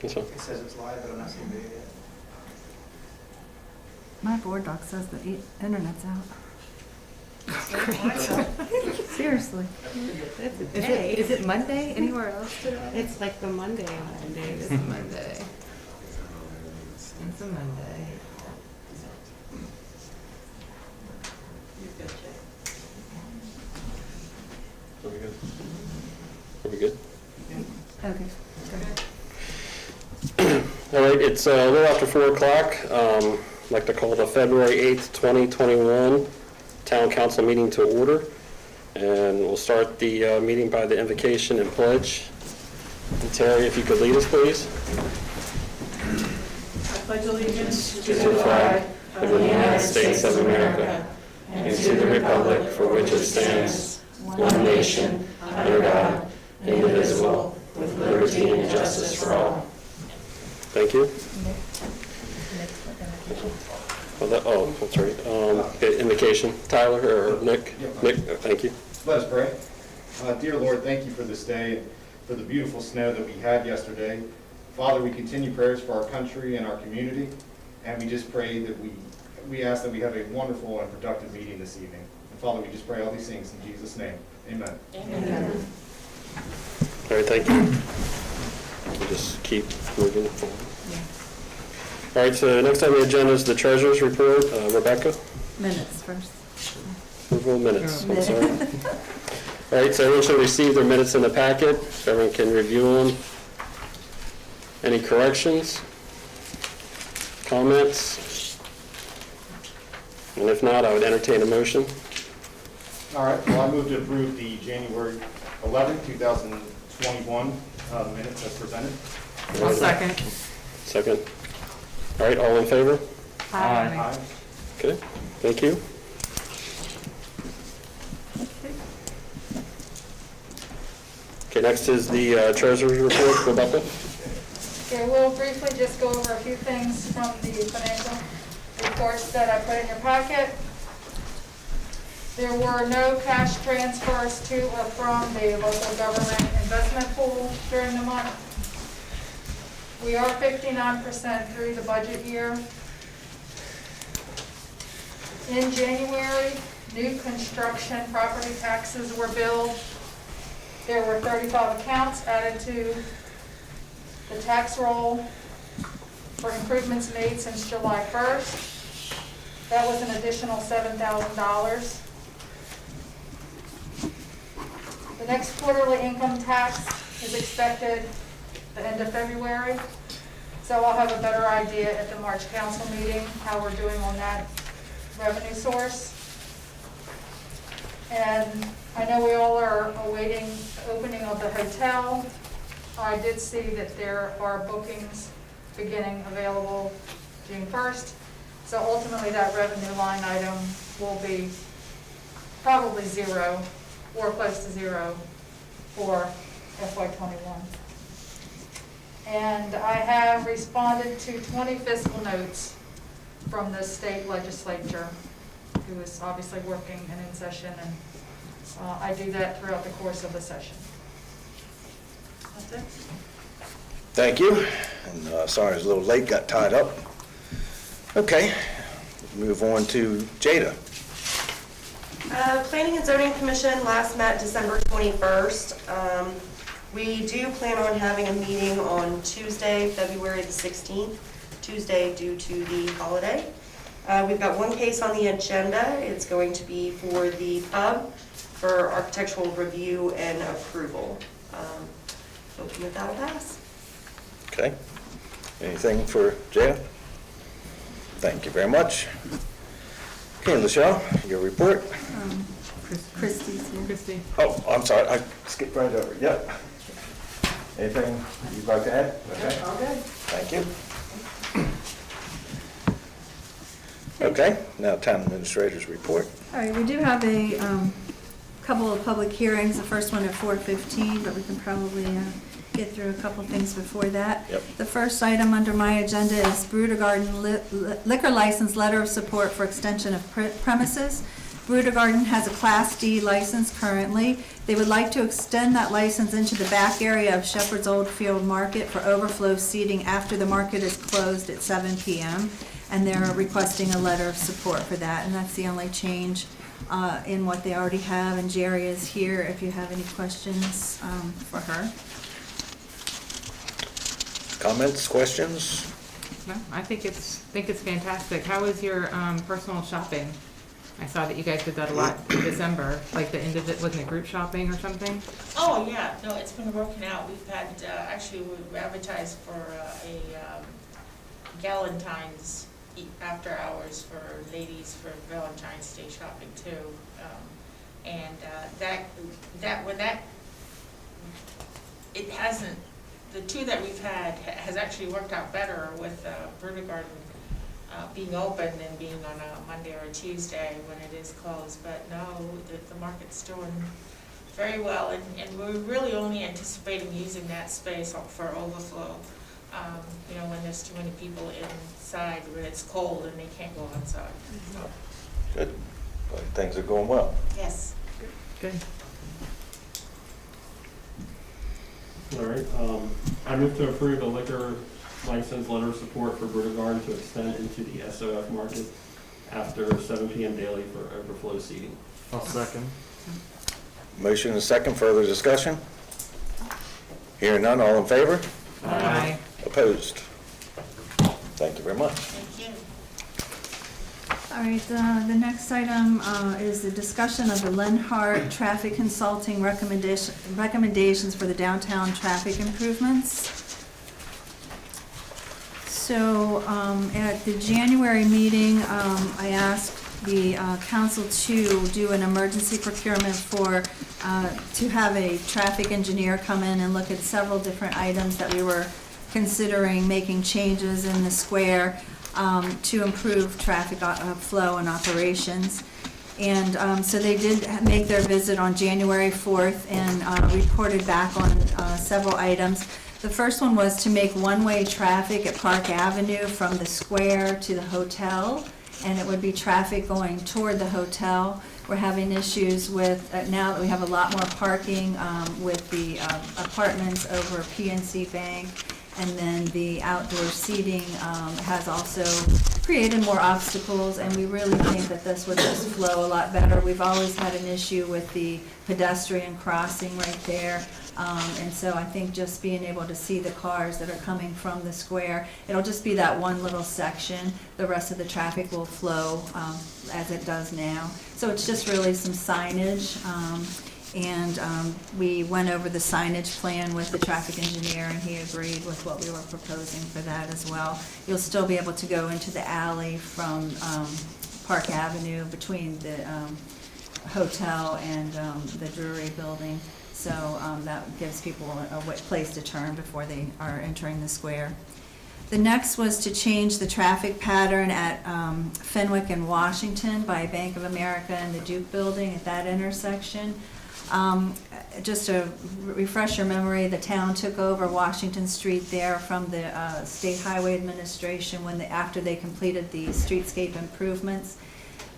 That's fine. It says it's live, but I'm not seeing video yet. My board doc says the internet's out. Seriously. That's a day. Is it Monday anywhere else today? It's like the Monday. It's a Monday. It's a Monday. Are we good? Are we good? Okay. All right, it's a little after 4 o'clock. I'd like to call the February 8th, 2021 Town Council meeting to order. And we'll start the meeting by the invocation and pledge. And Terry, if you could lead us, please. I pledge allegiance To the flag of the United States of America and to the republic for which it stands, one nation, under God, indivisible, with liberty and justice for all. Thank you. Oh, that's right. Okay, invocation. Tyler or Nick? Nick, thank you. Let us pray. Dear Lord, thank you for this day, for the beautiful snow that we had yesterday. Father, we continue prayers for our country and our community, and we just pray that we ask that we have a wonderful and productive meeting this evening. And Father, we just pray all these things in Jesus' name. Amen. Amen. All right, thank you. We'll just keep moving forward. All right, so next on the agenda is the treasurer's report. Rebecca? Minutes first. Approval of minutes, I'm sorry. All right, so everyone should receive their minutes in the packet. If everyone can review them. Any corrections? Comments? And if not, I would entertain a motion. All right, well, I move to approve the January 11, 2021 minutes as presented. I'll second. Second. All right, all in favor? Aye. Okay, thank you. Okay, next is the treasurer's report. Rebecca? Okay, we'll briefly just go over a few things from the financial reports that I put in your packet. There were no cash transfers to or from the local government investment pool during the month. We are 59% through the budget year. In January, new construction property taxes were billed. There were 35 accounts added to the tax roll for improvements made since July 1st. That was an additional $7,000. The next quarterly income tax is expected the end of February. So I'll have a better idea at the March council meeting how we're doing on that revenue source. And I know we all are awaiting the opening of the hotel. I did see that there are bookings beginning available June 1st. So ultimately that revenue line item will be probably zero or close to zero for FY21. And I have responded to 20 fiscal notes from the state legislature, who is obviously working and in session, and I do that throughout the course of the session. That's it. Thank you. And sorry I was a little late, got tied up. Okay, move on to Jada. Planning and Zoning Commission last met December 21st. We do plan on having a meeting on Tuesday, February the 16th, Tuesday due to the holiday. We've got one case on the agenda. It's going to be for the pub for architectural review and approval. Hoping that that'll pass. Okay. Anything for Jada? Thank you very much. Okay, Laschelle, your report. Christy's here. Christy. Oh, I'm sorry, I skipped right over. Yep. Anything you'd like to add? Okay. All good. Thank you. Okay, now town administrator's report. All right, we do have a couple of public hearings, the first one at 4:15, but we can probably get through a couple things before that. Yep. The first item under my agenda is Brewter Garden liquor license letter of support for extension of premises. Bruder Garden has a Class D license currently. They would like to extend that license into the back area of Shepherd's Old Field Market for overflow seating after the market is closed at 7 p.m. And they're requesting a letter of support for that, and that's the only change in what they already have. And Jerry is here if you have any questions for her. Comments, questions? No, I think it's fantastic. How was your personal shopping? I saw that you guys did that a lot in December, like wasn't it group shopping or something? Oh, yeah, no, it's been working out. We've had, actually, we advertised for a Galentine's after hours for ladies for Valentine's Day shopping too. It hasn't, the two that we've had has actually worked out better with Bruder Garden being open than being on a Monday or a Tuesday when it is closed. But no, the market's doing very well, and we're really only anticipating using that space for overflow. When there's too many people inside, when it's cold and they can't go outside. So. Good. Well, things are going well. Yes. Good. All right, I move to approve a liquor license letter of support for Bruder Garden to extend into the SOF market after 7 p.m. daily for overflow seating. I'll second. Motion and second, further discussion? Hearing none, all in favor? Aye. Opposed? Thank you very much. Thank you. All right, the next item is the discussion of the Lenhart Traffic Consulting recommendations for the downtown traffic improvements. So at the January meeting, I asked the council to do an emergency procurement to have a traffic engineer come in and look at several different items that we were considering making changes in the square to improve traffic flow and operations. And so they did make their visit on January 4th and reported back on several items. The first one was to make one-way traffic at Park Avenue from the square to the hotel, and it would be traffic going toward the hotel. We're having issues with, now that we have a lot more parking with the apartments over PNC Bank, and then the outdoor seating has also created more obstacles, and we really think that this would just flow a lot better. We've always had an issue with the pedestrian crossing right there, and so I think just being able to see the cars that are coming from the square, it'll just be that one little section. The rest of the traffic will flow as it does now. So it's just really some signage. And we went over the signage plan with the traffic engineer, and he agreed with what we were proposing for that as well. You'll still be able to go into the alley from Park Avenue between the hotel and the Drury building. So that gives people a place to turn before they are entering the square. The next was to change the traffic pattern at Fenwick and Washington by Bank of America and the Duke building at that intersection. Just to refresh your memory, the town took over Washington Street there from the State Highway Administration after they completed the streetscape improvements.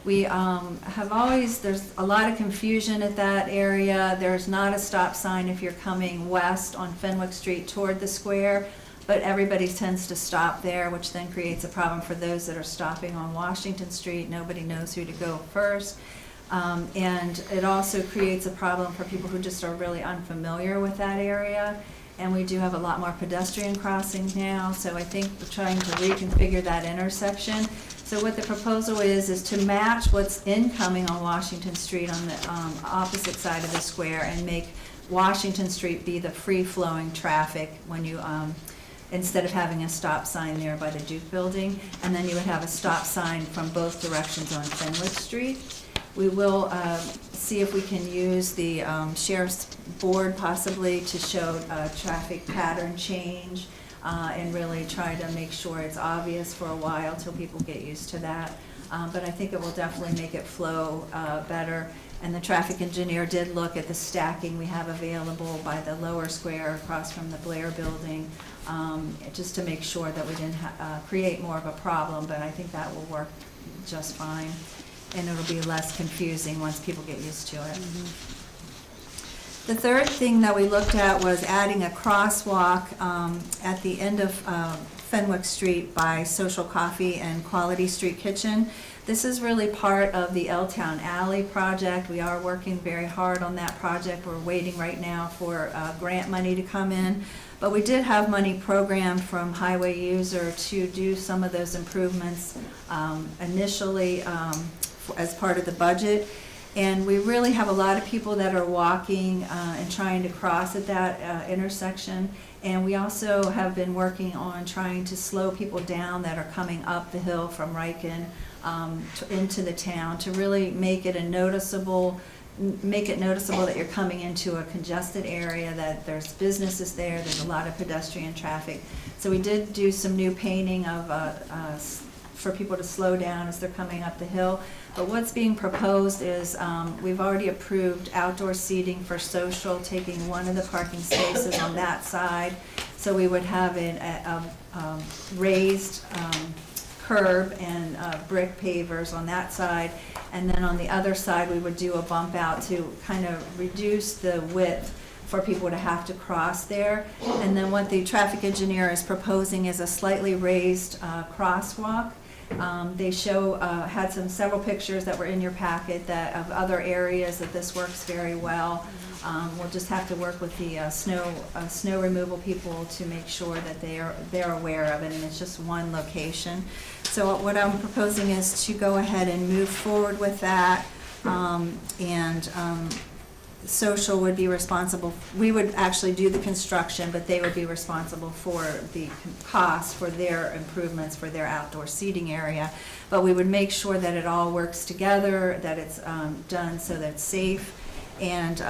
We have always, there's a lot of confusion at that area. There's not a stop sign if you're coming west on Fenwick Street toward the square, but everybody tends to stop there, which then creates a problem for those that are stopping on Washington Street. Nobody knows who to go first. And it also creates a problem for people who just are really unfamiliar with that area. And we do have a lot more pedestrian crossings now, so I think we're trying to reconfigure that intersection. So what the proposal is to match what's incoming on Washington Street on the opposite side of the square and make Washington Street be the free-flowing traffic when you, instead of having a stop sign there by the Duke building, and then you would have a stop sign from both directions on Fenwick Street. We will see if we can use the sheriff's board possibly to show a traffic pattern change and really try to make sure it's obvious for a while till people get used to that. But I think it will definitely make it flow better. And the traffic engineer did look at the stacking we have available by the lower square across from the Blair building, just to make sure that we didn't create more of a problem, but I think that will work just fine. and it'll be less confusing once people get used to it. The third thing that we looked at was adding a crosswalk at the end of Fenwick Street by Social Coffee and Quality Street Kitchen. This is really part of the L-Town Alley project. We are working very hard on that project. We're waiting right now for grant money to come in. But we did have money programmed from Highway User to do some of those improvements initially as part of the budget. And we really have a lot of people that are walking and trying to cross at that intersection. And we also have been working on trying to slow people down that are coming up the hill from Riken into the town to really make it noticeable that you're coming into a congested area, that there's businesses there's a lot of pedestrian traffic. So we did do some new painting of for people to slow down as they're coming up the hill. But what's being proposed is we've already approved outdoor seating for social, taking one of the parking spaces on that side. So we would have a raised curb and brick pavers on that side. And then on the other side, we would do a bump out to kind of reduce the width for people to have to cross there. And then what the traffic engineer is proposing is a slightly raised crosswalk. They had several pictures that were in your packet of other areas that this works very well. We'll just have to work with the snow removal people to make sure that they're aware of it, and it's just one location. So what I'm proposing is to go ahead and move forward with that, Social would be responsible. We would actually do the construction, but they would be responsible for the cost for their improvements for their outdoor seating area. But we would make sure that it all works together, that it's done so that it's safe. And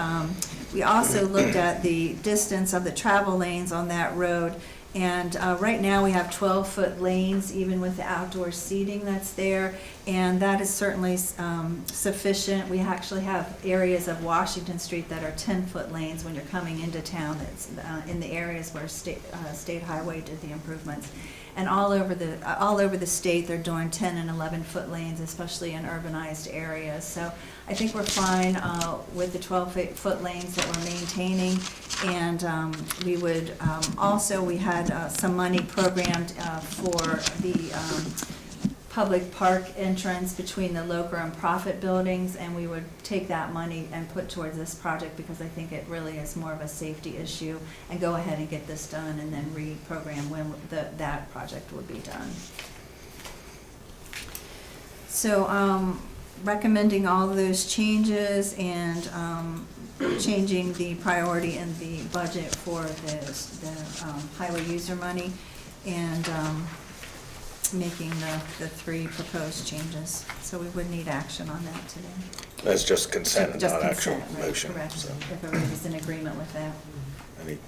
we also looked at the distance of the travel lanes on that road. And right now we have 12-foot lanes, even with the outdoor seating that's there, and that is certainly sufficient. We actually have areas of Washington Street that are 10-foot lanes when you're coming into town. That's in the areas where State Highway did the improvements. And all over the state, they're doing 10 and 11-foot lanes, especially in urbanized areas. So I think we're fine with the 12-foot lanes that we're maintaining. And we would we had some money programmed for the public park entrance between the Loker and Profit buildings, and we would take that money and put towards this project because I think it really is more of a safety issue, and go ahead and get this done and then reprogram when that project would be done. So recommending all of those changes and changing the priority in the budget for the highway user money, and making the three proposed changes. So we would need action on that today. That's just consent and Just not actual consent, right, motion. correct. So, If everybody's in agreement with that. any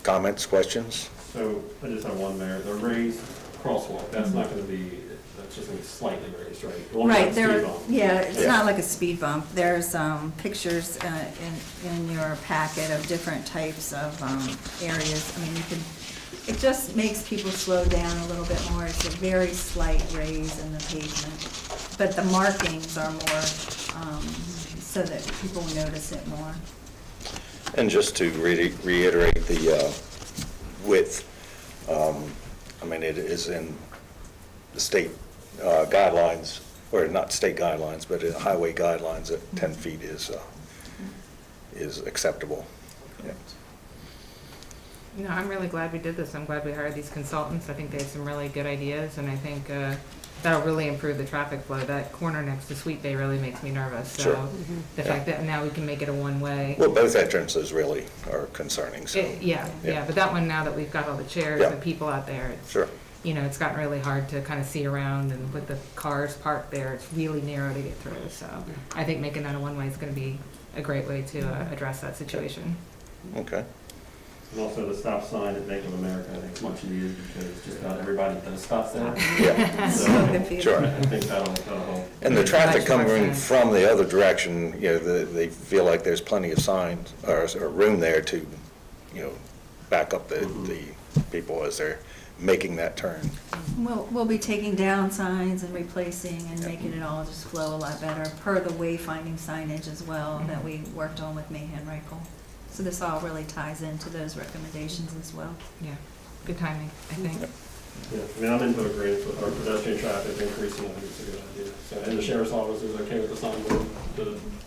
comments, questions? So I just have one there. The raised crosswalk, that's not going to be, that's just going to be slightly raised, right? It won't be Right, a there, speed bump. yeah, it's Yeah. not like a speed bump. There's pictures in your packet of different types of areas. I mean, it just makes people slow down a little bit more. It's a very slight raise in the pavement, but the markings are more so that people notice it more. And just to reiterate the width, I mean, it is in the state guidelines, or not state guidelines, but in highway guidelines that 10 feet is acceptable. Yeah. No, I'm really glad we did this. I'm glad we hired these consultants. I think they have some really good ideas, and I think that'll really improve the traffic flow. That corner next to Sweet Bay really makes me nervous. So Sure. the fact that now we can make it a one-way. Well, both entrances really are concerning, so. Yeah, but that one, now that we've got all the chairs Yeah. and people out there, it's, Sure. it's gotten really hard to kind of see around, and with the cars parked there, it's really narrow to get through. So I think making that a one-way is going to be a great way to address that situation. Okay. And also the stop sign at Bank of America, I think is much needed because just about everybody does stop there. Yeah. So So confusing. Sure. I think that'll help. And the traffic Much more coming sense. from the other direction, they feel like there's plenty of signs or room there to, back up the people as they're making that turn. We'll be taking down signs and replacing and making it all just flow a lot better, per the wayfinding signage as well that we worked on with Mahan Reichel. So this all really ties into those recommendations as well. Yeah, good timing, I think. Yeah, I mean, I'm in agreement with our pedestrian traffic increasing, I think it's a good idea. So, and the sheriff's office is okay with the signboard,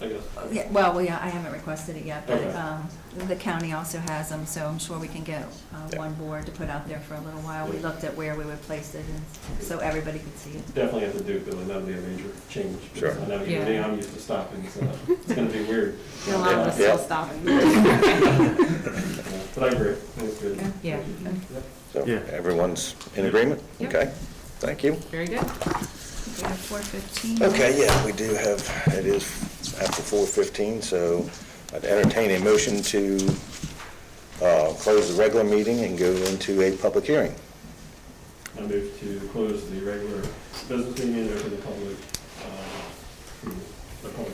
I guess? Yeah, well, I haven't requested it yet, but Okay. the county also has them, so I'm sure we can get one board to put out there for a little while. We looked at where we would place it, and so everybody could see it. Definitely have to do, Billy, that'll be a major change. Sure. I know, Yeah. I'm used to stopping, so it's gonna be weird. A lot of us Yeah. still stopping. But I agree, it's good. Yeah, So Yeah. everyone's in agreement? Yep. Okay, thank you. very good. We have 4:15. Okay, yeah, we do have, it is after 4:15, so I'd entertain a motion to close the regular meeting and go into a public hearing. I move to close the regular business meeting and open the public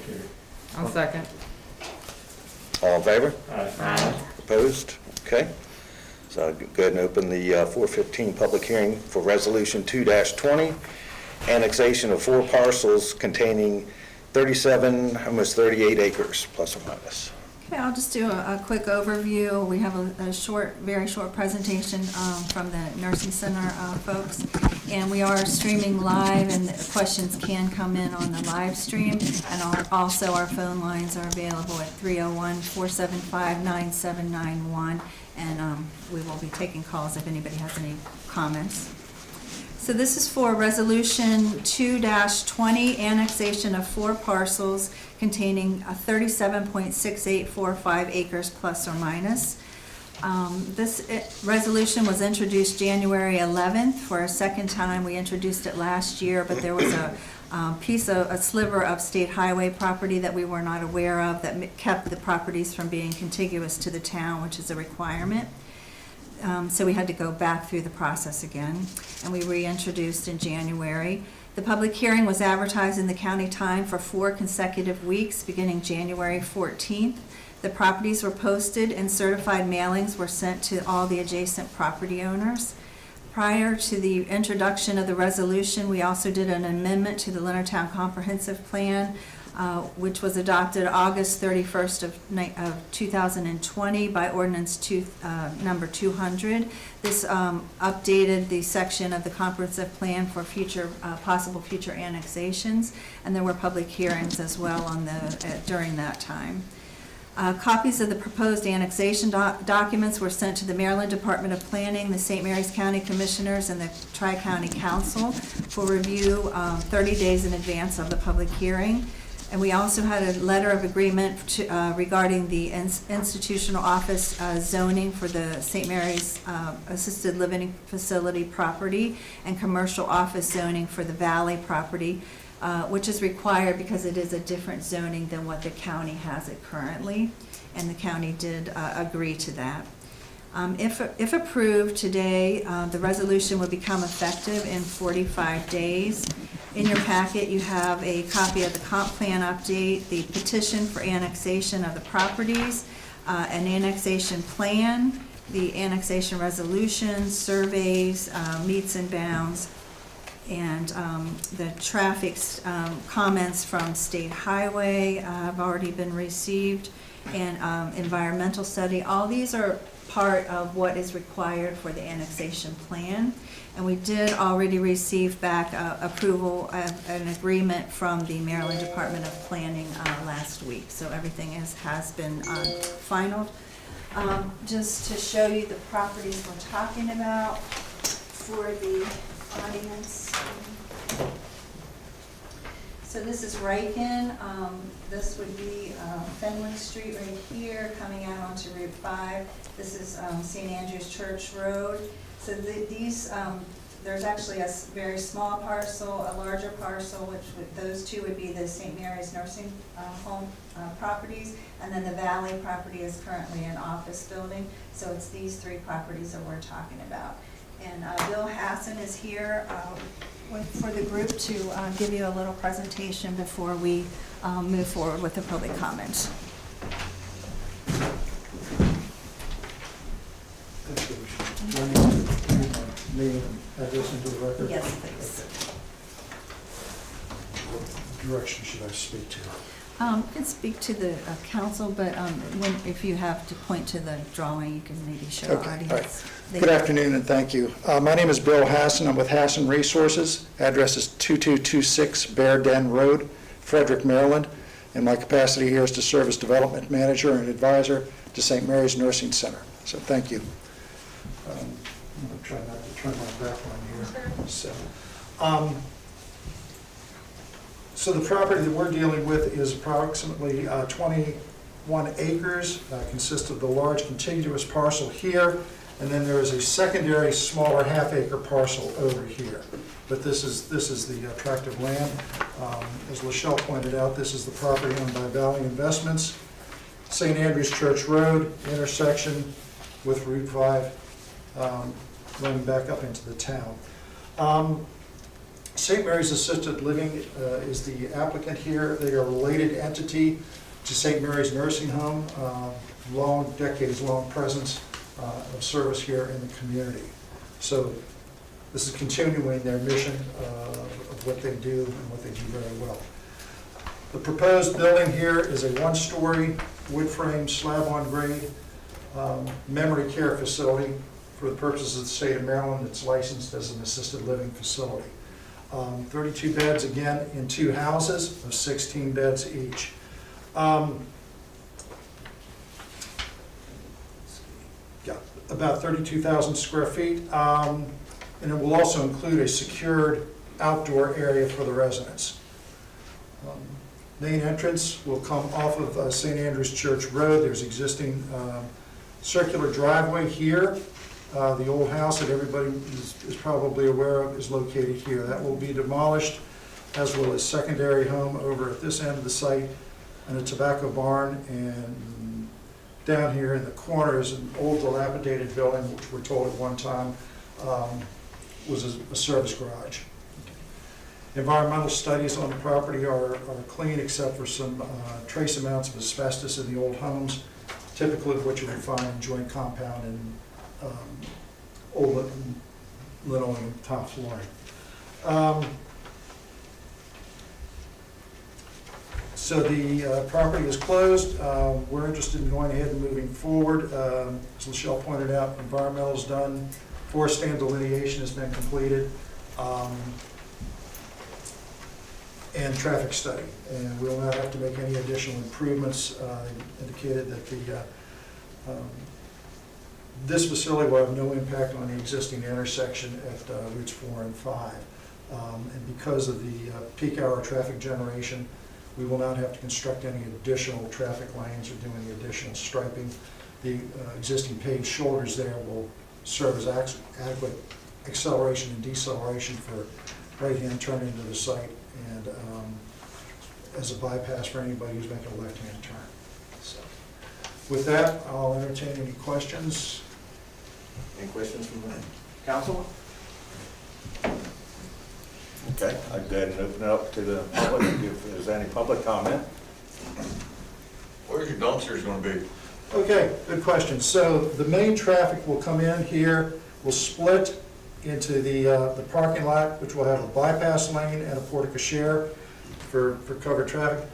hearing. I'll second. All in favor? Aye. Opposed? Okay. So I'll go ahead and open the 4:15 public hearing for Resolution 2-20, annexation of 4 parcels containing 37, almost 38 acres, plus or minus. Okay, I'll just do a quick overview. We have a short, very short presentation from the nursing center folks. And we are streaming live, and the questions can come in on the live stream. And also our phone lines are available at 301-475-9791. And we will be taking calls if anybody has any comments. So this is for Resolution 2-20, annexation of 4 parcels containing 37.6845 acres plus or minus. This resolution was introduced January 11th for a second time. We introduced it last year, but there was a sliver of state highway property that we were not aware of that kept the properties from being contiguous to the town, which is a requirement. So we had to go back through the process again, and we reintroduced in January. The public hearing was advertised in the County Time for 4 consecutive weeks, beginning January 14th. The properties were posted and certified mailings were sent to all the adjacent property owners. Prior to the introduction of the resolution, we also did an amendment to the Leonardtown Comprehensive Plan, which was adopted August 31st of 2020 by Ordinance number 200. This updated the section of the comprehensive plan for possible future annexations, and there were public hearings as well during that time. Copies of the proposed annexation documents were sent to the Maryland Department of Planning, the St. Mary's County Commissioners, and the Tri-County Council for review 30 days in advance of the public hearing. And we also had a letter of agreement regarding the institutional office zoning for the St. Mary's Assisted Living Facility property and commercial office zoning for the Valley property, which is required because it is a different zoning than what the county has it currently, and the county did agree to that. If approved today, the resolution will become effective in 45 days. In your packet, you have a copy of the comp plan update, the petition for annexation of the properties, an annexation plan, the annexation resolution, surveys, meets and bounds, and the traffic comments from State Highway have already been received, and environmental study. All these are part of what is required for the annexation plan. And we did already receive back approval of an agreement from the Maryland Department of Planning last week. So everything has been finalized. Just to show you the properties we're talking about for the audience. So this is Riken. This would be Fenwick Street right here, coming out onto Route 5. This is St. Andrew's Church Road. So there's actually a very small parcel, a larger parcel, those two would be the St. Mary's Nursing Home properties, and then the Valley property is currently an office building. So it's these 3 properties that we're talking about. And Bill Hassan is here for the group to give you a little presentation before we move forward with the public comments. My name address into the record? Yes, please. What direction should I speak to? You can speak to the council, but if you have to point to the drawing, you can maybe show the Okay, all right. audience. Good afternoon and thank you. My name is Bill Hassan. I'm with Hassan Resources. Address is 2226 Bear Den Road, Frederick, Maryland. And my capacity here is to serve as development manager and advisor to St. Mary's Nursing Center. So thank you. I'm going to try not to turn my back on here. So the property that we're dealing with is approximately 21 acres, consists of the large contiguous parcel here, and then there is a secondary smaller half-acre parcel over here. But this is the tract of land. As Laschelle pointed out, this is the property owned by Valley Investments. St. Andrew's Church Road, intersection with Route 5, running back up into the town. St. Mary's Assisted Living is the applicant here. They are a related entity to St. Mary's Nursing Home, decades-long presence of service here in the community. So this is continuing their mission of what they do and what they do very well. The proposed building here is a one-story wood frame slab-on-grade memory care facility for the purposes of the state of Maryland. It's licensed as an assisted living facility. 32 beds, again, in 2 houses of 16 beds each. About 32,000 square feet, and it will also include a secured outdoor area for the residents. Main entrance will come off of St. Andrew's Church Road. There's existing circular driveway here. The old house that everybody is probably aware of is located here. That will be demolished, as will a secondary home over at this end of the site, and a tobacco barn, and down here in the corner is an old dilapidated building, which we're told at one time was a service garage. Environmental studies on the property are clean, except for some trace amounts of asbestos in the old homes, typically what you would find in joint compound and old linoleum top flooring. So the property is closed. We're interested in going ahead and moving forward. As Laschelle pointed out, environmental is done, forest stand delineation has been completed, and traffic study. And we'll not have to make any additional improvements. Indicated that this facility will have no impact on the existing intersection at routes 4 and 5. And because of the peak hour traffic generation, we will not have to construct any additional traffic lanes or do any additional striping. The existing paved shoulders there will serve as adequate acceleration and deceleration for right-hand turn into the site, and as a bypass for anybody who's making a left-hand turn. So, with that, I'll entertain any questions. Any questions from the council? Okay, I'd go ahead and open it up to the public if there's any public comment. Where's your dumpsters gonna be? Okay, good question. So the main traffic will come in here, will split into the parking lot, which will have a bypass lane and a porte cochere for covered traffic.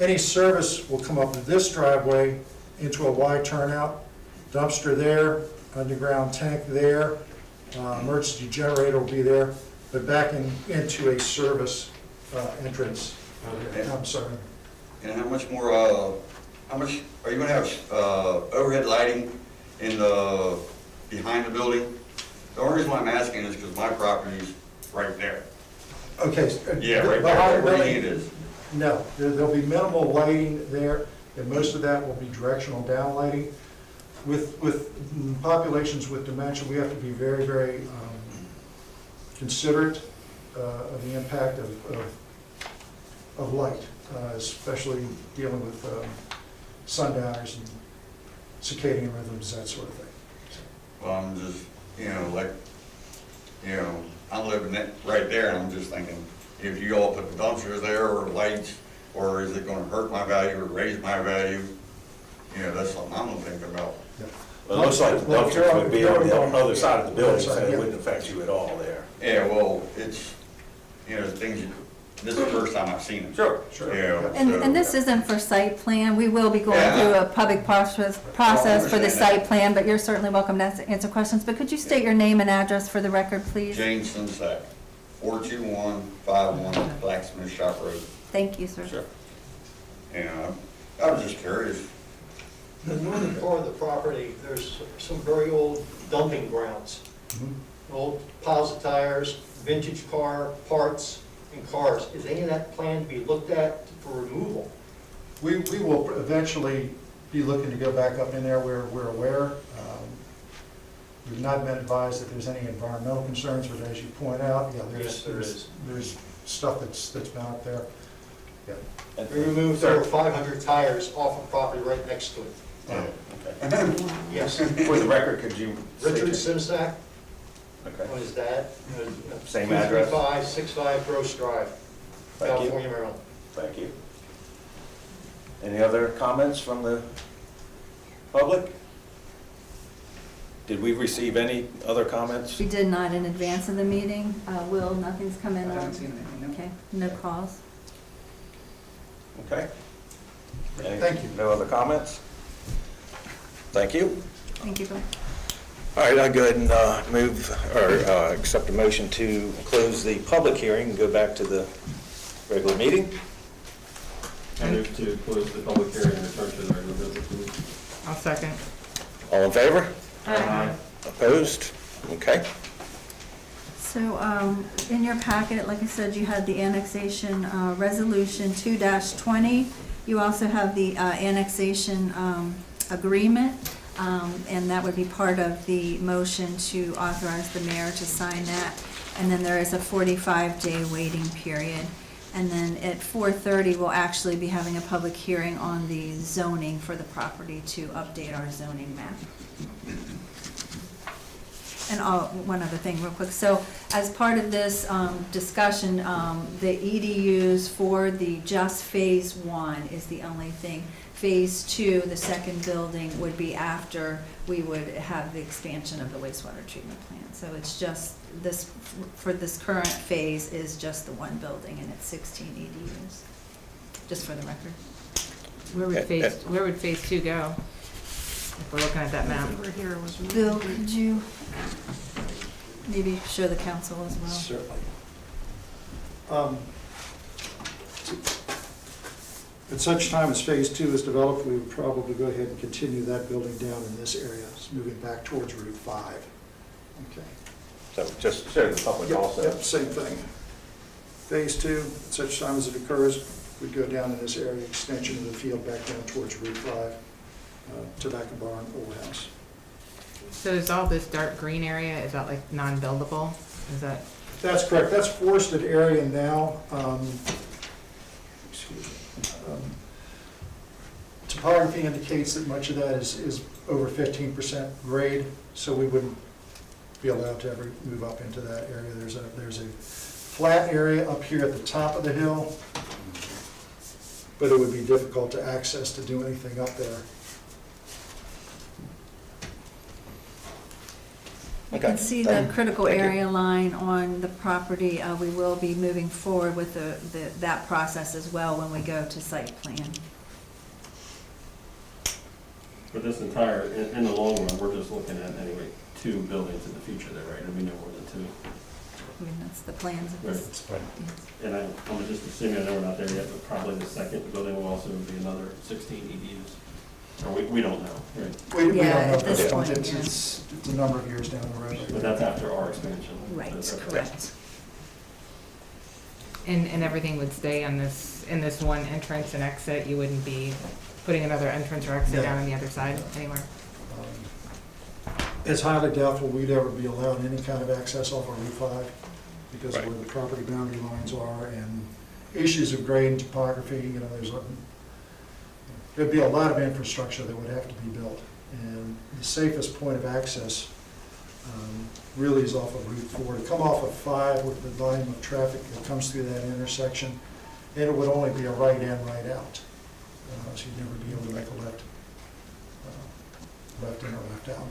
Any service will come up this driveway into a wide turnout, dumpster there, underground tank there, emergency generator will be there, but back into a service entrance. I'm sorry. And how much more, how much, are you gonna have overhead lighting in the, behind the building? The only reason why I'm asking is because my property's right there. Okay. Yeah, right there, behind where the the end is. No, there'll be minimal lighting there, and most of that will be directional down lighting. With populations with dementia, we have to be very, very considerate of the impact of light, especially dealing with sundowners and circadian rhythms, that sort of thing. Well, I'm just, I'm living right there, and I'm just thinking, if you all put the dumpsters there or lights, or is it gonna hurt my value or raise my value? That's something I'm gonna think about. Yeah. Well, it looks like the Well, if you're dumpsters on- would be if you're on the on- other side of the building, so Other side, it yeah. wouldn't affect you at all there. Yeah, well, it's, you know, the things, this is the first time I've seen it. Sure, Yeah. And this isn't for site plan, we will be going Yeah. through a public process for the understand that. site plan, but you're certainly welcome to answer questions. But could you state your name and address for the record, please? James Sunsack, 42151 Blacksmith Shop Road. Thank you, sir. Sure. And I was just curious. The northern part of the property, there's some very old dumping grounds. Old piles of tires, vintage car parts and cars. Is any of that planned to be looked at for removal? We will eventually be looking to go back up in there where we're aware. We've not been advised that there's any environmental concerns, but as you point out, yeah, Yes, there is. there's stuff that's been up there. Yeah. We removed over 500 tires off of property right next to it. Okay. Yes. For the record, could you? state Richard your- Simsack, Okay. what is that? Same address? 23565 Gross Drive, Thank you. California, Maryland. Thank you. Any other comments from the public? Did we receive any other comments? We did not in advance of the meeting. Will, nothing's come in? I haven't seen anything, no. Okay, no calls. Okay. Thank you. No other comments? Thank you. Thank you, Bill. All right, I'll go ahead and move, or accept a motion to close the public hearing and go back to the regular meeting. I move to close the public hearing and return to the regular business meeting. I'll second. All in favor? Aye. Opposed? Okay. So, in your packet, like I said, you had the annexation, resolution 2-20. You also have the, annexation, agreement, and that would be part of the motion to authorize the mayor to sign that. And then there is a 45-day waiting period. And then at 4:30, we'll actually be having a public hearing on the zoning for the property to update our zoning map. And one other thing real quick. So as part of this discussion, the EDUs for the just Phase 1 is the only thing. Phase 2, the second building, would be after we would have the expansion of the wastewater treatment plant. So it's just this, for this current phase, is just the one building, and it's 16 EDUs, just for the record. Where would phase 2 go? If we're looking at that map. Bill, could you maybe show the council as well? Certainly. At such time as Phase 2 is developed, we would probably go ahead and continue that building down in this area, it's moving back towards Route 5. Okay. So just show the public Yep, also. Yep, same thing. Phase 2, at such time as it occurs, we go down in this area, extension of the field back down towards Route 5, tobacco barn, old house. So is all this dark green area, is that like non-buildable? Is that, That's correct, that's forested area now. Excuse me. Topography indicates that much of that is over 15% grade, so we wouldn't be allowed to ever move up into that area. There's a flat area up here at the top of the hill, but it would be difficult to access to do anything up there. You can Okay. see the critical Thank you. area line on the property. We will be moving forward with that process as well when we go to site plan. For this entire, in the long run, we're just looking at anyway, 2 buildings in the future there, right? There'll be no more than 2. I mean, that's the plans of this. And I'm just assuming, I know we're not there yet, but probably the second building will also be another 16 EDUs. Or we don't know, right? We don't Yeah, know at this yet. point, It's- yeah. It's a number of years down the road. But that's after our expansion. Right, That's okay. correct. and everything would stay on this, in this one entrance and exit? You wouldn't be putting another entrance or exit No. down on the other side anywhere? It's highly doubtful we'd ever be allowed any kind of access off of Route 5 because of Right. where the property boundary lines are and issues of grade and topography, there'd be a lot of infrastructure that would have to be built. And the safest point of access really is off of Route 4. To come off of 5 with the volume of traffic that comes through that intersection, and it would only be a right in, right out. So you'd never be able to make a left. left in or left out.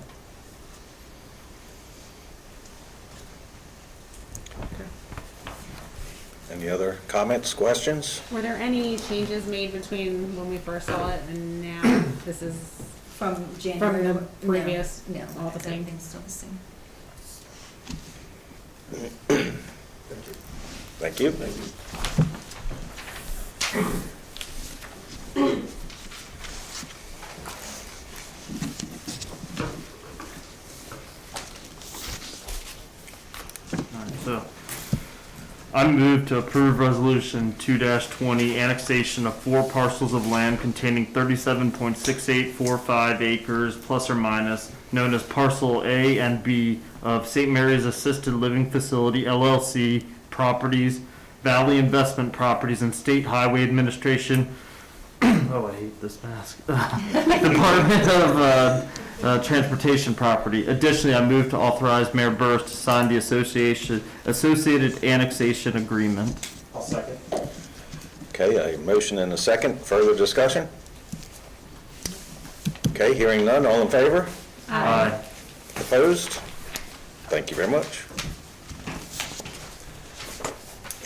Any other comments, questions? Were there any changes made between when we first saw it and now? This is From January? the No, previous, No, all the same? everything's still the same. Thank you. So, I move to approve resolution 2-20, annexation of 4 parcels of land containing 37.6845 acres plus or minus, known as parcel A and B of St. Mary's Assisted Living Facility LLC properties, Valley Investment Properties, and State Highway Administration. Oh, I hate this mask. Department of Transportation property. Additionally, I move to authorize Mayor Burris to sign the associated annexation agreement. I'll second. Okay, a motion and a second. Further discussion? Okay, hearing none. All in favor? Aye. Opposed? Thank you very much.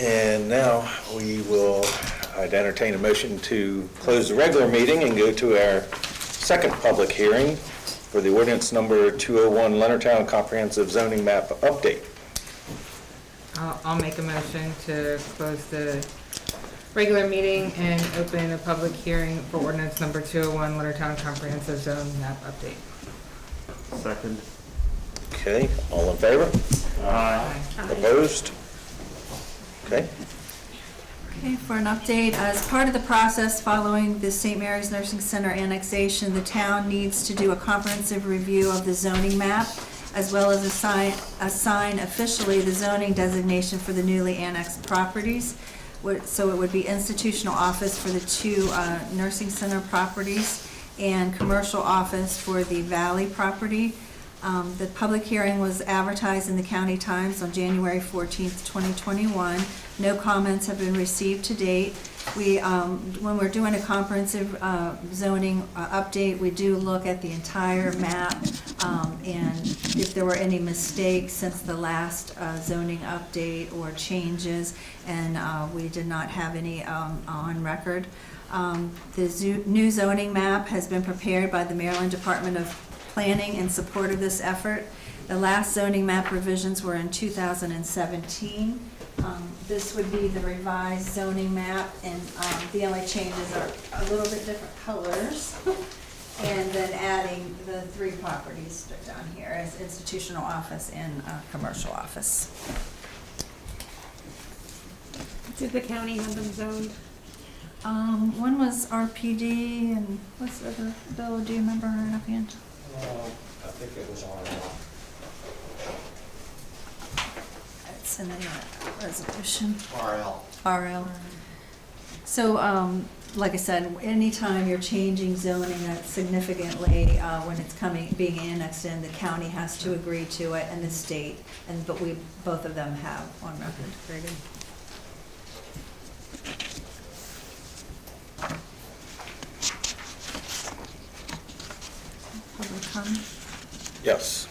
And now I'd entertain a motion to close the regular meeting and go to our second public hearing for the ordinance number 201 Leonardtown Comprehensive Zoning Map Update. I'll make a motion to close the regular meeting and open a public hearing for ordinance number 201 Leonardtown Comprehensive Zoning Map Update. Second. Okay, all in favor? Aye. Opposed? Okay, Okay, for an update, as part of the process following the St. Mary's Nursing Center annexation, the town needs to do a comprehensive review of the zoning map, as well as assign officially the zoning designation for the newly annexed properties. So it would be institutional office for the 2 nursing center properties and commercial office for the Valley property. The public hearing was advertised in the County Times on January 14th, 2021. No comments have been received to date. When we're doing a comprehensive zoning update, we do look at the entire map, and if there were any mistakes since the last zoning update or changes, and we did not have any on record. The new zoning map has been prepared by the Maryland Department of Planning in support of this effort. The last zoning map revisions were in 2017. This would be the revised zoning map, and the only changes are a little bit different colors, and then adding the 3 properties down here as institutional office and commercial office. Did the county have them zoned? One was RPD, and what's the other, Bill, do you remember her offhand? I think it was RL. It's in the resolution. RL. RL. So, like I said, anytime you're changing zoning significantly, when it's being annexed in, the county has to agree to it, and the state, but both of them have on record. Very good. Public comment? yes.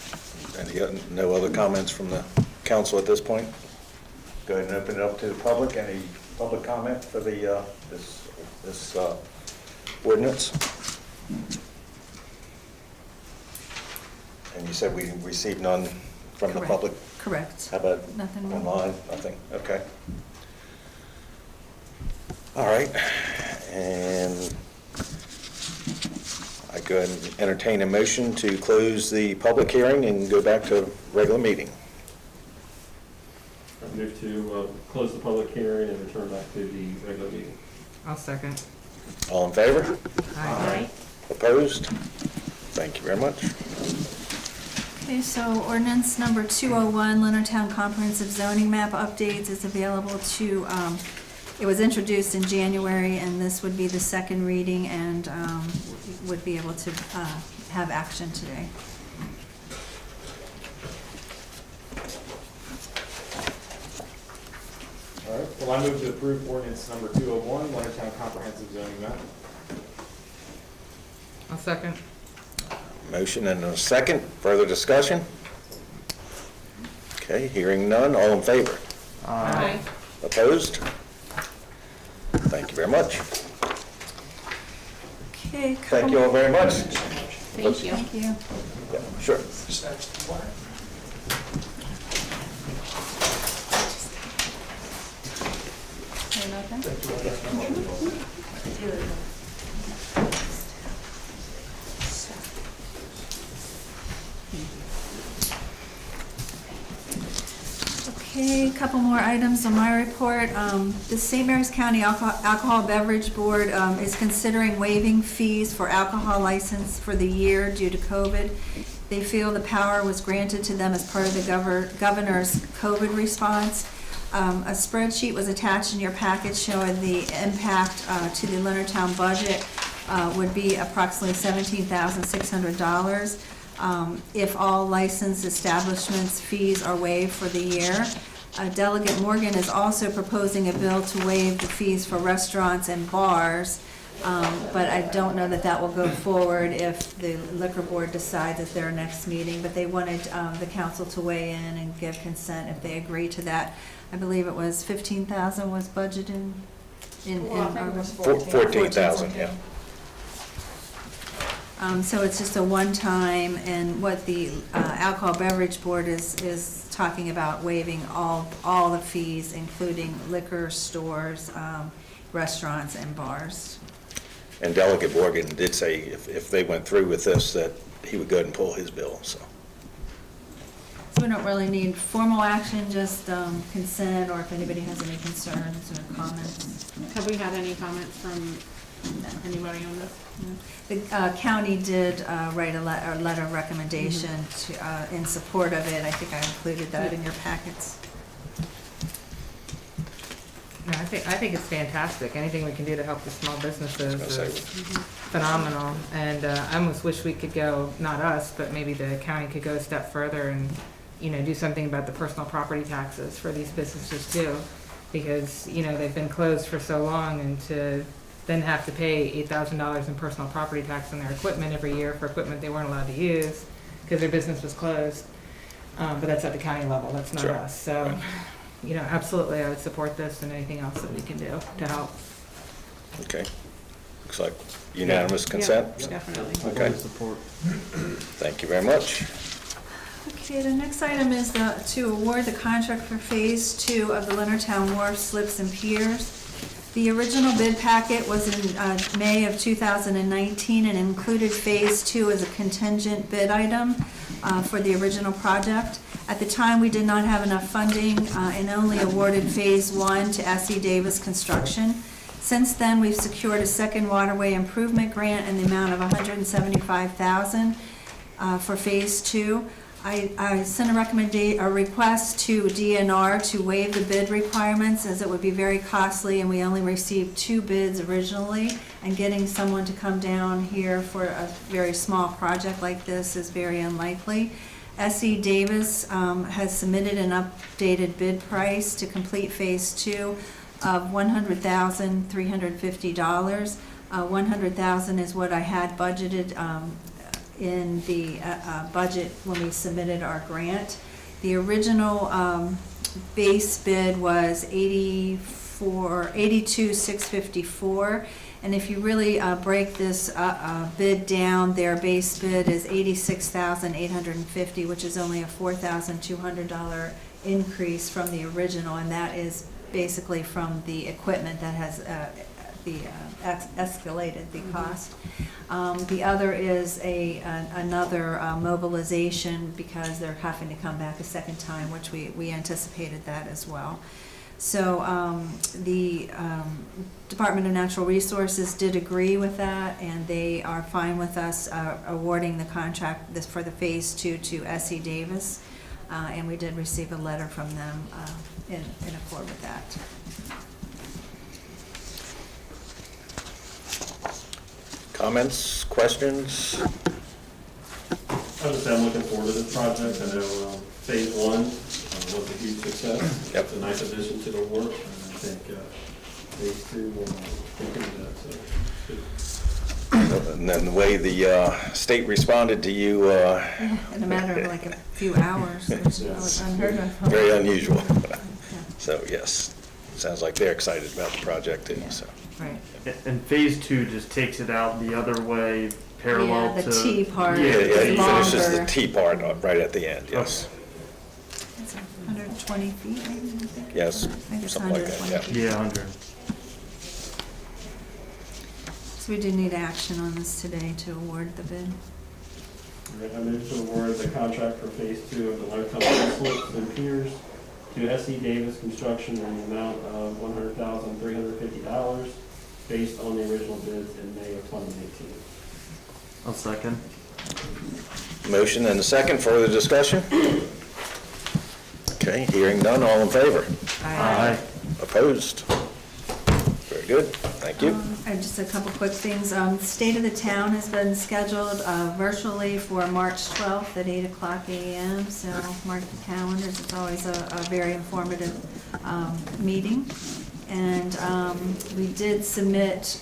And no other comments from the council at this point? Go ahead and open it up to the public. Any public comment for the this ordinance? And you said we received none from the Correct. public? Correct. How about Nothing. online? Nothing? Okay. All right. And I go ahead and entertain a motion to close the public hearing and go back to regular meeting. I move to close the public hearing and return back to the regular meeting. I'll second. All in favor? Aye. Opposed? Thank you very much. Okay, so ordinance number 201, Leonardtown Comprehensive Zoning Map Updates is available to, it was introduced in January, and this would be the second reading, and would be able to have action today. All right, well, I move to approve ordinance number 201, Leonardtown Comprehensive Zoning Map. I'll second. Motion and a second. Further discussion? Okay, hearing none. All in favor? Aye. Opposed? Thank you very much. Okay. Thank you all very much. Thank you. Thank you. Yeah, sure. Okay, a couple more items on my report. The St. Mary's County Alcohol Beverage Board is considering waiving fees for alcohol license for the year due to COVID. They feel the power was granted to them as part of the governor's COVID response. A spreadsheet was attached in your package showing the impact to the Leonardtown budget would be approximately $17,600 if all licensed establishments' fees are waived for the year. Delegate Morgan is also proposing a bill to waive the fees for restaurants and bars, but I don't know that that will go forward if the liquor board decides at their next meeting, but they wanted the council to weigh in and give consent if they agree to that. I believe it was 15,000 was budgeted in Well, I think it was 14,000, yeah. So it's just a one-time, and what the alcohol beverage board is talking about waiving all the fees, including liquor stores, restaurants, and bars. And Delegate Morgan did say if they went through with this, that he would go ahead and pull his bill, so. So we don't really need formal action, just consent, or if anybody has any concerns or comments. Have we had any comments from anybody on this? The county did write a letter of recommendation to, in support of it. I think I included that in your packets. No, I think it's fantastic. Anything we can do to help the small businesses is phenomenal. And I almost wish we could go, not us, but maybe the county could go a step further and, do something about the personal property taxes for these businesses too. Because, they've been closed for so long, and to then have to pay $8,000 in personal property tax on their equipment every year for equipment they weren't allowed to use because their business was closed. But that's at the county level, that's not us. So, absolutely, I would support this and anything else that we can do to help. Okay. Looks like unanimous consent? Yeah, definitely. Okay. Thank you very much. Okay, the next item is to award the contract for Phase 2 of the Leonardtown Wharf slips and piers. The original bid packet was in May of 2019 and included Phase 2 as a contingent bid item for the original project. At the time, we did not have enough funding and only awarded Phase 1 to S.E. Davis Construction. Since then, we've secured a second waterway improvement grant in the amount of $175,000 for Phase 2. I sent a request to DNR to waive the bid requirements, as it would be very costly, and we only received 2 bids originally, and getting someone to come down here for a very small project like this is very unlikely. S.E. Davis has submitted an updated bid price to complete Phase 2 of $100,350. $100,000 is what I had budgeted in the budget when we submitted our grant. The original base bid was $82,654, and if you really break this bid down, their base bid is $86,850, which is only a $4,200 increase from the original, and that is basically from the equipment that has escalated the cost. The other is another mobilization because they're having to come back a second time, which we anticipated that as well. So the Department of Natural Resources did agree with that, and they are fine with us awarding the contract for the Phase 2 to S.E. Davis, and we did receive a letter from them in accord with that. Comments, questions? I would say I'm looking forward to this project. I know Phase 1 was a huge success. Yep. It's a nice addition to the work, and I think Phase 2 will continue that. So, good. And then the way the state responded to you, In a matter of like a few hours, which was unheard of. very unusual. So, yes, sounds like they're excited about the project too, so. Right. And phase 2 just takes it out the other way, parallel Yeah, to. the T part. Yeah, he finishes the Longer. T part right at the end, yes. It's 120 feet, maybe, I think. Yes, I think it's something like that, 120 yeah. feet. Yeah, 100. So we do need action on this today to award the bid. I move to award the contract for phase 2 of the Leonardtown Parcels and Piers to S.E. Davis Construction in the amount of $100,350 based on the original bids in May of 2018. I'll second. Motion and a second, further discussion? Okay, hearing none, all in favor? Aye. Opposed? Very good, thank you. And just a couple quick things. State of the Town has been scheduled virtually for March 12th at 8 o'clock a.m. So mark the calendars. It's always a very informative meeting. And we did submit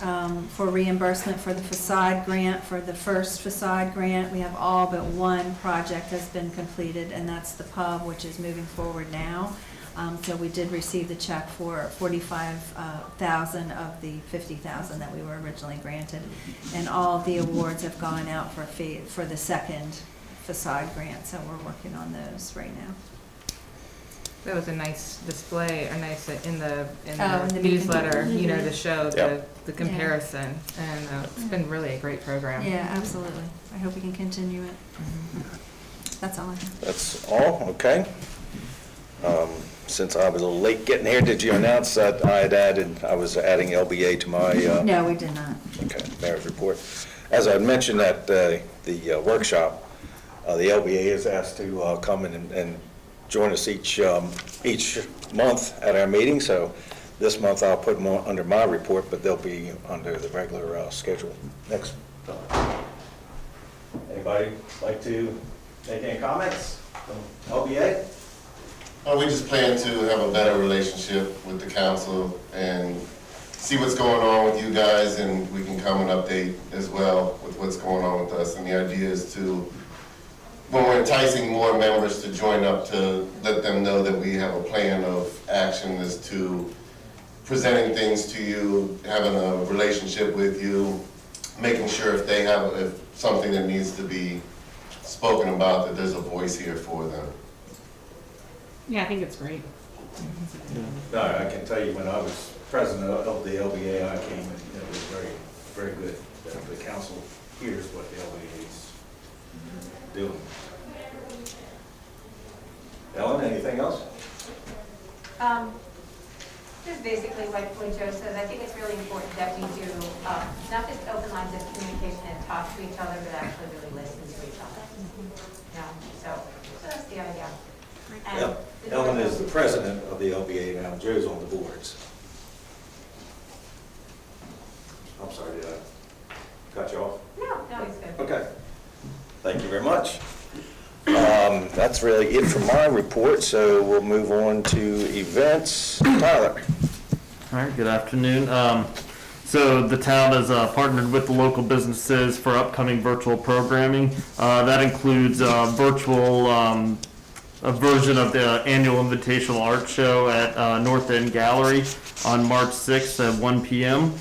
for reimbursement for the facade grant, for the first facade grant. We have all but one project has been completed, and that's the pub, which is moving forward now. So we did receive the check for $45,000 of the $50,000 that we were originally granted. And all of the awards have gone out for the second facade grant, so we're working on those right now. That was a nice display, or nice in the In the newsletter, meeting. you know, to show Yep. the comparison. And it's been really a great program. Yeah, absolutely. I hope we can continue it. That's all I have. That's all, okay. Since I was a little late getting here, did you announce that I was adding LBA to my, No, we did not. okay, mayor's report? As I mentioned at the workshop, the LBA is asked to come and join us each month at our meeting, so this month I'll put them under my report, but they'll be under the regular schedule next. Anybody like to make any comments from LBA? We just plan to have a better relationship with the council and see what's going on with you guys, and we can come and update as well with what's going on with us. And the idea is to, when we're enticing more members to join up, to let them know that we have a plan of action as to presenting things to you, having a relationship with you, making sure if they have something that needs to be spoken about, that there's a voice here for them. Yeah, I think it's great. No, I can tell you, when I was president of the LBA, I came and it was very, very good that the council hears what the LBA is doing. Ellen, anything else? Just basically what Joe says, I think it's really important that we do not just open lines of communication and talk to each other, but actually really listen to each other. So that's the idea. And Yep. Ellen is the president of the LBA now, Joe's on the boards. I'm sorry, did I cut you off? No, it's good. Okay. Thank you very much. That's really it for my report, so we'll move on to events. Tyler? All right, good afternoon. So the town has partnered with the local businesses for upcoming virtual programming. That includes a version of the annual invitational art show at North End Gallery on March 6th at 1 p.m.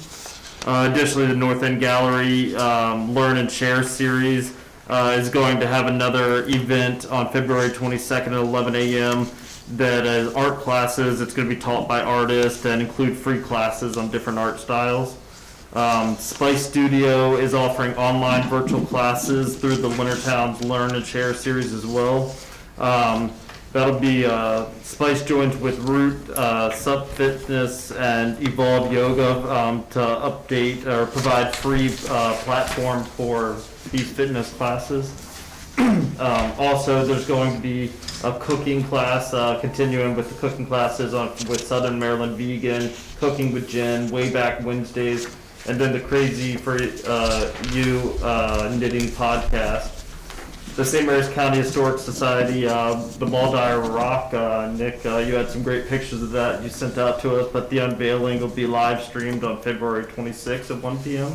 Additionally, the North End Gallery Learn and Share series is going to have another event on February 22nd at 11 a.m. that is art classes. It's going to be taught by artists and include free classes on different art styles. Spice Studio is offering online virtual classes through the Leonardtown's Learn and Share series as well. That'll be Spice joins with Root, Sub Fitness, and Evolve Yoga to update or provide free platform for these fitness classes. Also, there's going to be a cooking class, continuing with the cooking classes with Southern Maryland Vegan, Cooking with Jen, Way Back Wednesdays, and then the Crazy for You knitting podcast. The St. Mary's County Historic Society, the Maldier Rock, Nick, you had some great pictures of that you sent out to us, but the unveiling will be live streamed on February 26th at 1 p.m.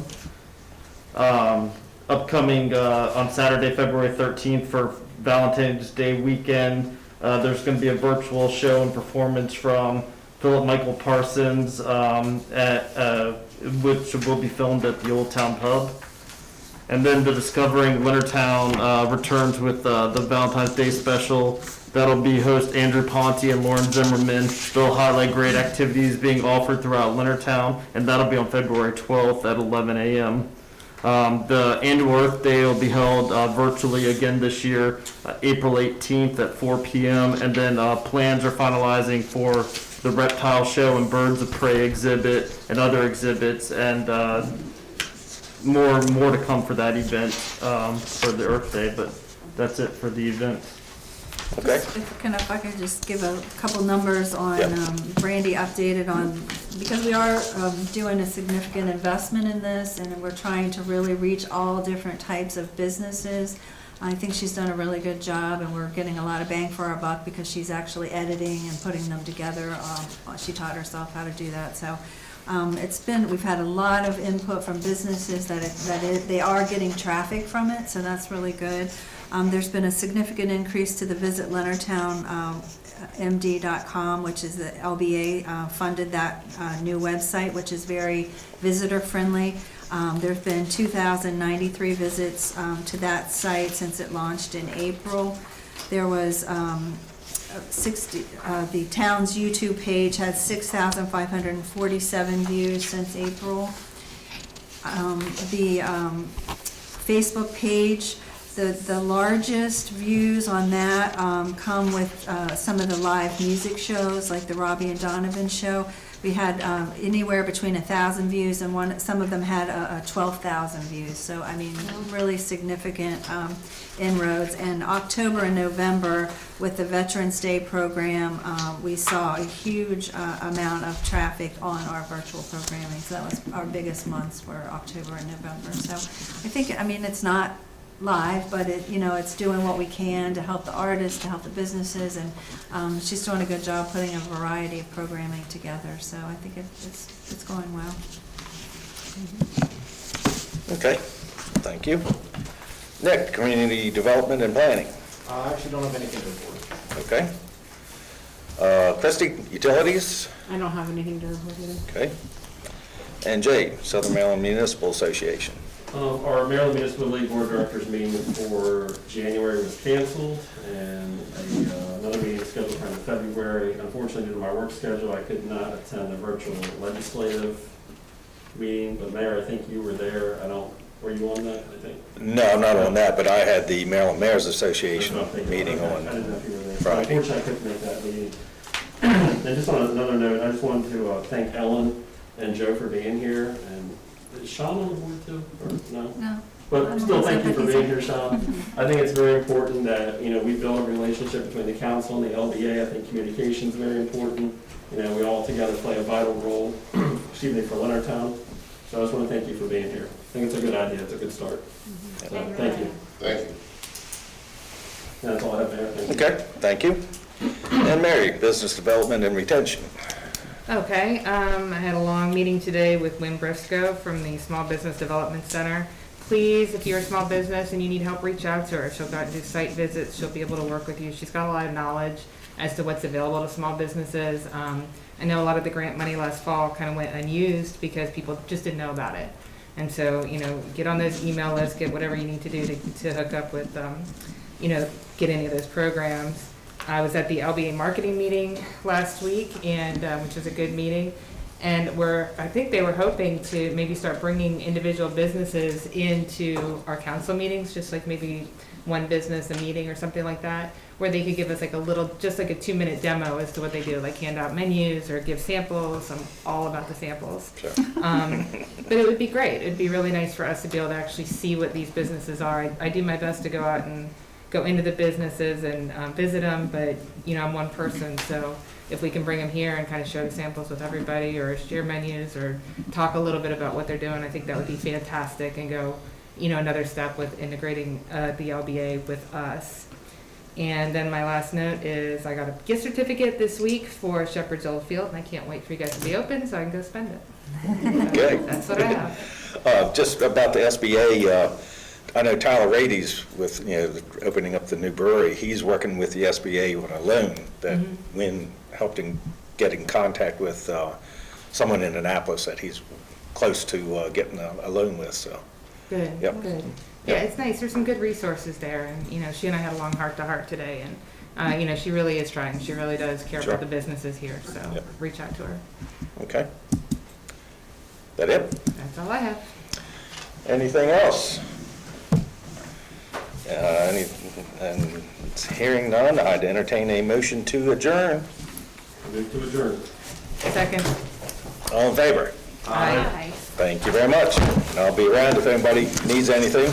Upcoming on Saturday, February 13th for Valentine's Day weekend, there's going to be a virtual show and performance from Philip Michael Parsons, which will be filmed at the Old Town Pub. And then the Discovering Leonardtown returns with the Valentine's Day special. That'll be host Andrew Ponte and Lauren Zimmerman. They'll highlight great activities being offered throughout Leonardtown, and that'll be on February 12th at 11 a.m. The annual Earth Day will be held virtually again this year, April 18th at 4 p.m. And then plans are finalizing for the reptile show and birds of prey exhibit and other exhibits, and more to come for that event for the Earth Day. But that's it for the event. Okay. If I could just give a couple numbers on, Yep. Brandy updated on, because we are doing a significant investment in this, and we're trying to really reach all different types of businesses. I think she's done a really good job, and we're getting a lot of bang for our buck because she's actually editing and putting them together. She taught herself how to do that, so we've had a lot of input from businesses they are getting traffic from it, so that's really good. There's been a significant increase to the Visit Leonardtown MD.com, which is the LBA funded that new website, which is very visitor friendly. There have been 2,093 visits to that site since it launched in April. There was 60. The town's YouTube page had 6,547 views since April. The Facebook page. The largest views on that come with some of the live music shows, like the Robbie and Donovan show. We had anywhere between 1,000 views, and some of them had 12,000 views. So, I mean, really significant inroads. And October and November, with the Veterans Day program, we saw a huge amount of traffic on our virtual programming. So that was our biggest months for October and November. So I think, it's not live, but it's doing what we can to help the artists, to help the businesses, and she's doing a good job putting a variety of programming together. So I think it's going well. Okay, thank you. Nick, Community Development and Planning. I actually don't have anything to report. Okay. Christy, Utilities. I don't have anything to report either. Okay. And Jay, Southern Maryland Municipal Association. Our Maryland Municipal League Board of Directors meeting for January was canceled, and another meeting is scheduled for February. Unfortunately, due to my work schedule, I could not attend the virtual legislative meeting, but Mayor, I think you were there. Were you on that, I think? No, I'm not on that, but I had the Maryland Mayors Association meeting on I didn't know if you were there. Friday. Unfortunately, I couldn't make that meeting. And just on another note, I just wanted to thank Ellen and Joe for being here, and is Sean on the board too, or no? No. But still, thank you for being here, Sean. I think it's very important that, we build a relationship between the council and the LBA. I think communication is very important. We all together play a vital role, for Leonardtown. So I just want to thank you for being here. I think it's a good idea. It's a good start. So, thank you. Thank you. That's all I have there. Thank you. Okay, thank you. And Mary, Business Development and Retention. Okay, I had a long meeting today with Lynn Briscoe from the Small Business Development Center. Please, if you're a small business and you need help, reach out to her. She'll go out and do site visits. She'll be able to work with you. She's got a lot of knowledge as to what's available to small businesses. I know a lot of the grant money last fall kind of went unused because people just didn't know about it. And so, get on those email lists, get whatever you need to do to hook up with, get any of those programs. I was at the LBA marketing meeting last week, and which was a good meeting. And I think they were hoping to maybe start bringing individual businesses into our council meetings, just like maybe one business a meeting or something like that, where they could give us like a 2-minute demo as to what they do, like hand out menus or give samples. I'm all about the samples. Sure. But it would be great. It'd be really nice for us to be able to actually see what these businesses are. I do my best to go out and go into the businesses and visit them, but I'm one person, so if we can bring them here and kind of share the samples with everybody, or share menus, or talk a little bit about what they're doing, I think that would be fantastic, and go another step with integrating the LBA with us. And then my last note is I got a gift certificate this week for Shepherd's Old Field, and I can't wait for you guys to be open so I can go spend it. Okay. That's what I have. Just about the SBA, I know Tyler Rady's with, opening up the new brewery. He's working with the SBA on a loan that Wynn helped him get in contact with someone in Annapolis that he's close to getting a loan with, so. Good, Yep. good. Yeah, it's nice. There's some good resources there, and she and I had a long heart-to-heart today, and she really is trying. She really does care Sure. about the businesses here, so Yep. reach out to her. Okay. That it? That's all I have. Anything else? And hearing none, I'd entertain a motion to adjourn. Second. All in favor? Aye. Thank you very much. And I'll be around if anybody needs anything.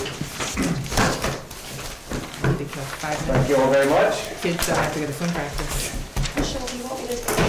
Thank Thank you all very much. Kids still have to go to swim practice.